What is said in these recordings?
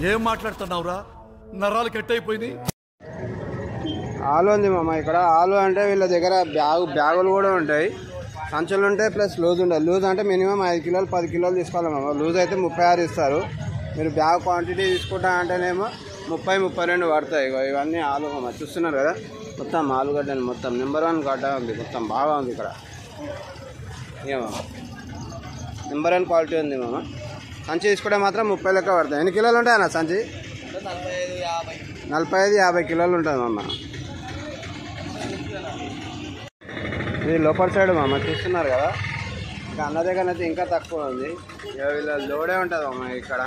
ఏం మాట్లాడుతున్నావురా? నరాలు కట్ అయిపోయింది. ఆలు ఉంది మామ ఇక్కడ. ఆలు అంటే వీళ్ళ దగ్గర బ్యాగులు కూడా ఉంటాయి, సంచులు ఉంటాయి, ప్లస్ లూజ్ ఉంటుంది. లూజ్ అంటే మినిమం 5 కిలోలు 10 కిలోలు తీసుకోవాలి మామ. లూజ్ అయితే 36 ఇస్తారు. మీరు బ్యాగ్ క్వాంటిటీ తీసుకుంటా అంటేనేమో 30-32 పడతాయి. ఇవన్నీ ఆలు మామ చూస్తున్నారు కదా, మొత్తం ఆలుగడ్డని మొత్తం నెంబర్ 1 గడ్డ ఉంది, మొత్తం బాగా ఉంది ఇక్కడ. ఏమో నెంబర్ 1 క్వాలిటీ ఉంది మామ. సంచి తీసుకుంటే మాత్రం 30 లెక్క పడతాయి. ఎన్ని కిలోలు ఉంటాయి అన్న సంచి? 45-50 కిలోలు ఉంటుంది మామ. ఇది లోపల సైడ్ మామ చూస్తున్నారు కదా. ఇంకా అన్న దగ్గర అయితే ఇంకా తక్కువ ఉంది. వీళ్ళ లోడే ఉంటుంది మామ. ఇక్కడ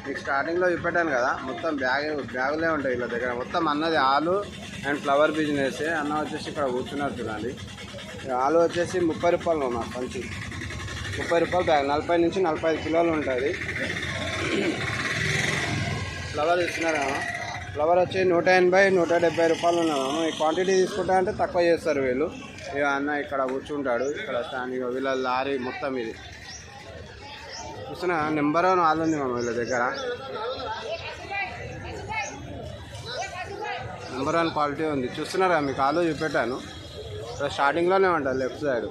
మీకు స్టార్టింగ్లో చూపెట్టాను కదా, మొత్తం బ్యాగులే ఉంటాయి వీళ్ళ దగ్గర. మొత్తం అన్నది ఆలు అండ్ ఫ్లవర్ బిజినెస్. అన్న వచ్చేసి ఇక్కడ కూర్చున్నారు చూడండి. ఆలు వచ్చేసి 30 రూపాయలు మామ సంచి. 30 రూపాయలు బ్యాగ్. 40 నుంచి 45 కిలోలు ఉంటుంది. ఫ్లవర్ ఇస్తున్నారు మామ. ఫ్లవర్ వచ్చి 180-170 రూపాయలు ఉన్నాము. ఈ క్వాంటిటీ తీసుకుంటా అంటే తక్కువ చేస్తారు వీళ్ళు. ఇక అన్న ఇక్కడ కూర్చుంటాడు. ఇక్కడ స్టాండింగ్ వీళ్ళ లారీ మొత్తం ఇది చూస్తున్నా. నెంబర్ 1 ఆలు ఉంది మామ వీళ్ళ దగ్గర. నెంబర్ 1 క్వాలిటీ ఉంది. చూస్తున్నారా, మీకు ఆలు చూపెట్టాను. ఇక్కడ స్టార్టింగ్లోనే ఉంటుంది లెఫ్ట్ సైడ్.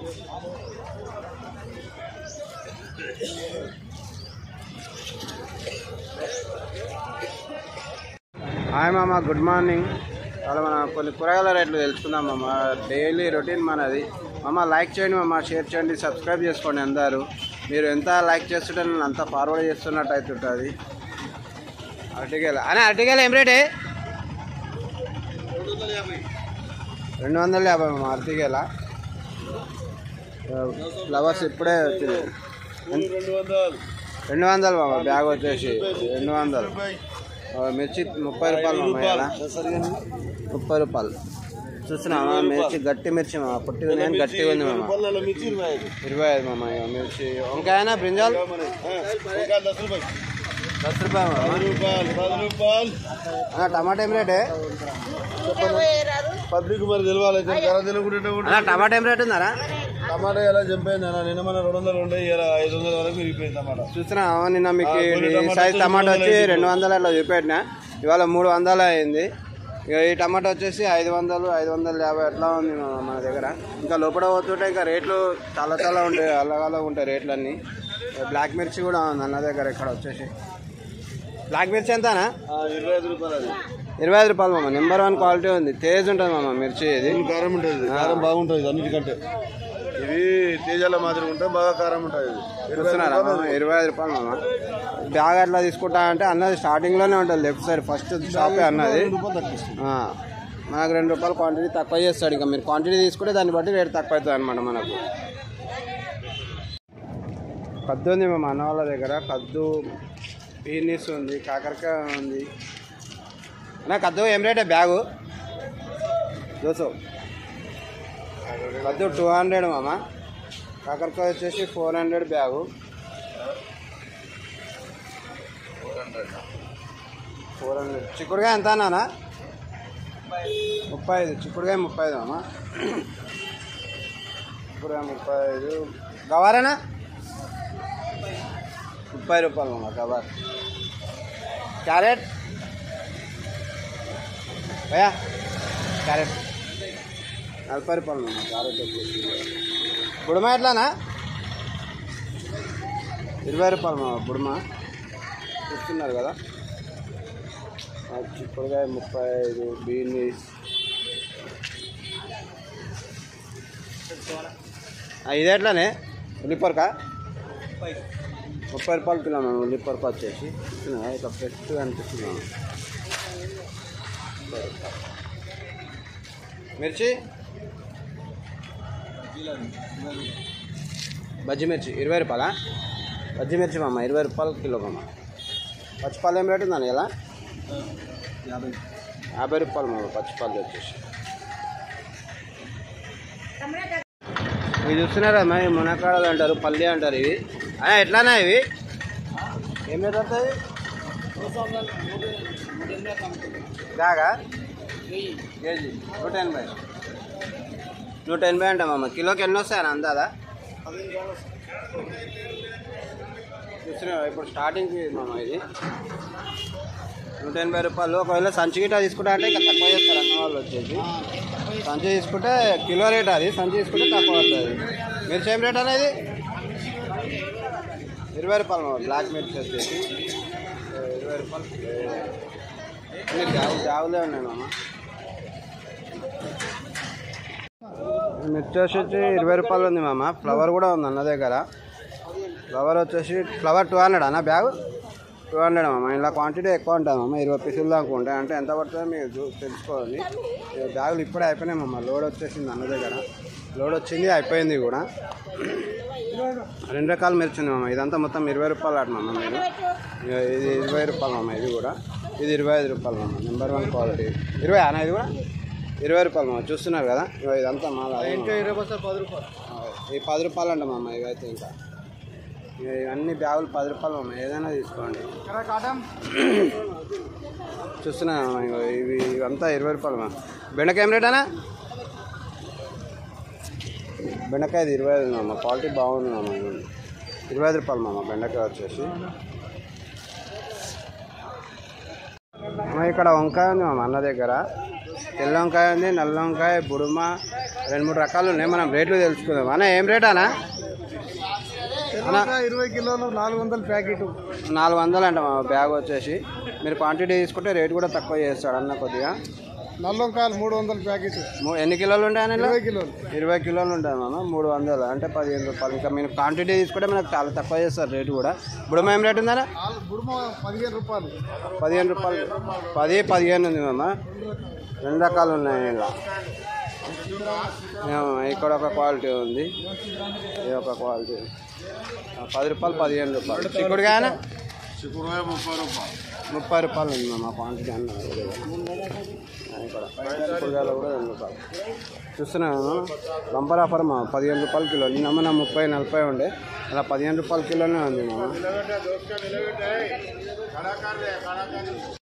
హాయ్ మామ, గుడ్ మార్నింగ్. అలా మనం కొన్ని కూరగాయల రేట్లు తెలుసుకుందాం మామ. డైలీ రొటీన్ మనది మామ. లైక్ చేయండి మామ, షేర్ చేయండి, సబ్స్క్రైబ్ చేసుకోండి అందరూ. మీరు ఎంత లైక్ చేస్తుంటే నేను అంత ఫార్వర్డ్ చేస్తున్నట్టు అవుతుంటుంది. అరటికాయలు అనే అరటికాయలు ఏం రేటే? 250 మామ అరటికాయల. ఫ్లవర్స్ ఇప్పుడే వచ్చింది. 200 మామ బ్యాగ్ వచ్చేసి 200. మిర్చి 30 రూపాయలు మామ. ఇలా 30 రూపాయలు. చూస్తున్నామా మిర్చి, గట్టి మిర్చి మామ. పుట్టిగా ఉంది, గట్టిగా ఉంది మామ. 25 మామ మిర్చి. వంకాయనా బ్రింజాల్ 10 రూపాయలు మామ. టమాటా ఏం రేటే? పబ్లిక్ మరి తెలవాలి. టమాటా ఏం రేట్ ఉందారా? టమాటా ఎలా చంపేది అన్న. నిన్న మన 200 ఉండే, 500 వరకు విరిగిపోయింది టమాటా. చూస్తున్నా నిన్న మీకు సైజ్ టమాటా వచ్చి 200 అట్లా చూపెట్టినా. ఇవాళ 300 అయింది. ఇక ఈ టమాటా వచ్చేసి 500-550 అట్లా ఉంది మన దగ్గర. ఇంకా లోపల పోతుంటే ఇంకా రేట్లు చాలా ఉంటాయి, అలాగలా ఉంటాయి రేట్లన్నీ. బ్లాక్ మిర్చి కూడా ఉంది అన్న దగ్గర. ఇక్కడ వచ్చేసి బ్లాక్ మిర్చి ఎంతనా? 25 రూపాయలు. అది 25 రూపాయలు మామ. నెంబర్ 1 క్వాలిటీ ఉంది, తేజ్ ఉంటుంది మామ మిర్చి. ఇది కారం ఉంటుంది, కారం బాగుంటుంది అన్నిటికంటే. ఇవి తేజాల మాదిరి ఉంటాయి, బాగా కారం ఉంటుంది. చూస్తున్నారా 25 రూపాయలు మామ. బ్యాగ్ అట్లా తీసుకుంటా అంటే అన్నది స్టార్టింగ్లోనే ఉంటుంది లెఫ్ట్ సైడ్, ఫస్ట్ షాపే అన్నది. మనకు 2 రూపాయలు క్వాంటిటీ తక్కువ చేస్తాడు. ఇంకా మీరు క్వాంటిటీ తీసుకుంటే దాన్ని బట్టి రేట్ తక్కువ అవుతుంది అనమాట మనకు. కద్దు ఉంది మా అన్న వాళ్ళ దగ్గర. కద్దు, పీనీస్ ఉంది, కాకరకాయ ఉంది. అన్న కద్దు ఏం రేటే బ్యాగు? 200. కద్దు 200 మామ. కాకరకాయ వచ్చేసి 400 బ్యాగు. 400. చిక్కుడుకాయ ఎంత అన్నా? 35. చిక్కుడుకాయ 35 మామ. చిక్కుడుకాయ 35. గవారేనా? 30 రూపాయలు మామ గవార్. క్యారెట్ భయా, క్యారెట్ 40 రూపాయలు మామ. క్యారెట్ వచ్చేసి. బుడమ ఎట్లానా? 20 రూపాయలు మామ బుడమ. చూస్తున్నారు కదా. చిక్కుడుకాయ 35. బీనీస్ ఇది ఎట్లానే? ఉల్లిపొరక 30 రూపాయలు కిలో మేము. ఉల్లిపొరక వచ్చేసి ఇట్లా ఫ్రెష్గా అనిపిస్తున్నాము. మిర్చి బజ్జి మిర్చి 20 రూపాయలా? బజ్జి మిర్చి మామ 20 రూపాయలు కిలో మామ. పచ్చిపాలు ఏం రేటు ఉందని కదా? 50 రూపాయలు మామ పచ్చిపాలు వచ్చేసి. ఇవి చూస్తున్నారా అమ్మా, మునక్కాడలు అంటారు, పల్లి అంటారు. ఇవి ఎట్లానా? ఇవి ఏం రేట్ వస్తుంది? బ్యాగా కేజీ 180. 180 అంటామమ్మ. కిలోకి ఎన్ని వస్తాయని అందాదా? చూస్తున్నా ఇప్పుడు స్టార్టింగ్ మామ ఇది 180 రూపాయలు. ఒకవేళ సంచి గిట్ట తీసుకుంటా అంటే ఇంకా తక్కువ చేస్తారు అన్న వాళ్ళు వచ్చేసి. సంచి తీసుకుంటే కిలో రేట్, అది సంచి తీసుకుంటే తక్కువ పడుతుంది. మిర్చి ఏం రేట్ అనేది 20 రూపాయలు మామ. బ్లాక్ మిర్చి వచ్చేసి 20 రూపాయలు. జావులే ఉన్నాయి మామ. మిర్చి వచ్చేసి 20 రూపాయలు ఉంది మామ. ఫ్లవర్ కూడా ఉంది అన్న దగ్గర. ఫ్లవర్ వచ్చేసి ఫ్లవర్ 200 అన్న బ్యాగ్ 200 మామ. ఇలా క్వాంటిటీ ఎక్కువ ఉంటుంది మామ. 20 పీసులు దాకా ఉంటాయి. అంటే ఎంత పడుతుందో మీరు తెలుసుకోవాలి. బ్యాగులు ఇప్పుడే అయిపోయినాయి మామ. లోడ్ వచ్చేసింది అన్న దగ్గర. లోడ్ వచ్చింది, అయిపోయింది కూడా. 2 రకాల మిర్చి ఉంది మామ. ఇదంతా మొత్తం 20 రూపాయలు ఆట మామ. మీరు ఇది 20 రూపాయలు మామ. ఇది కూడా ఇది 25 రూపాయలు మామ. Number 1 quality. 20 అన్న ఇది కూడా 20 రూపాయలు మామ. చూస్తున్నారు కదా ఇదంతా మాల. ఇంకా 20 10 రూపాయలు. ఈ 10 రూపాయలు అంట మామ. ఇవైతే ఇంకా అన్ని బ్యాగులు 10 రూపాయలు మామ. ఏదైనా తీసుకోండి. చూస్తున్నా ఇవి ఇవంతా 20 రూపాయలు మామ. బెండకాయ ఏం రేట్ అన్నా? బెండకాయ ఇది 25 మామ. క్వాలిటీ బాగుంది మామ. 25 రూపాయలు మామ బెండకాయ వచ్చేసి. ఇక్కడ వంకాయ ఉంది మామ అన్న దగ్గర. తెల్ల వంకాయ ఉంది, నల్ల వంకాయ, బుడుమ, 2-3 రకాలు ఉన్నాయి. మనం రేట్లు తెలుసుకుందాం అన్న. ఏం రేట్ అన్న? 20 కిలోలు 400 ప్యాకెట్. 400 అంట మా బ్యాగ్ వచ్చేసి. మీరు క్వాంటిటీ తీసుకుంటే రేట్ కూడా తక్కువ చేస్తాడు అన్న కొద్దిగా. నల్ల వంకాయలు 300 ప్యాకెట్. ఎన్ని కిలోలు ఉంటాయి అన్న? 20 కిలోలు. 20 కిలోలు ఉంటాయి మామ. 300 అంటే 15 రూపాయలు. ఇంకా మీరు క్వాంటిటీ తీసుకుంటే మనకు చాలా తక్కువ చేస్తారు రేటు కూడా. బుడమ ఏం రేట్ ఉందా? బుడుమ 15 రూపాయలు. 15 రూపాయలు. 10, 15 ఉంది మామ. 2 రకాలు ఉన్నాయి ఇలా. ఇక్కడ ఒక క్వాలిటీ ఉంది, ఇది ఒక క్వాలిటీ. 10 రూపాయలు, 15 రూపాయలు. చిక్కుడుకాయనా? 30 రూపాయలు ఉంది మామ క్వాంటిటీ అన్న. ఇక్కడ చిక్కుడుకాయలు కూడా 2 రూపాయలు. చూస్తున్నాను బంపర్ ఆఫర్ మా 15 రూపాయల కిలో. నిన్న మన 30, 40 ఉండే, అలా 15 రూపాయల కిలోనే ఉంది మామ.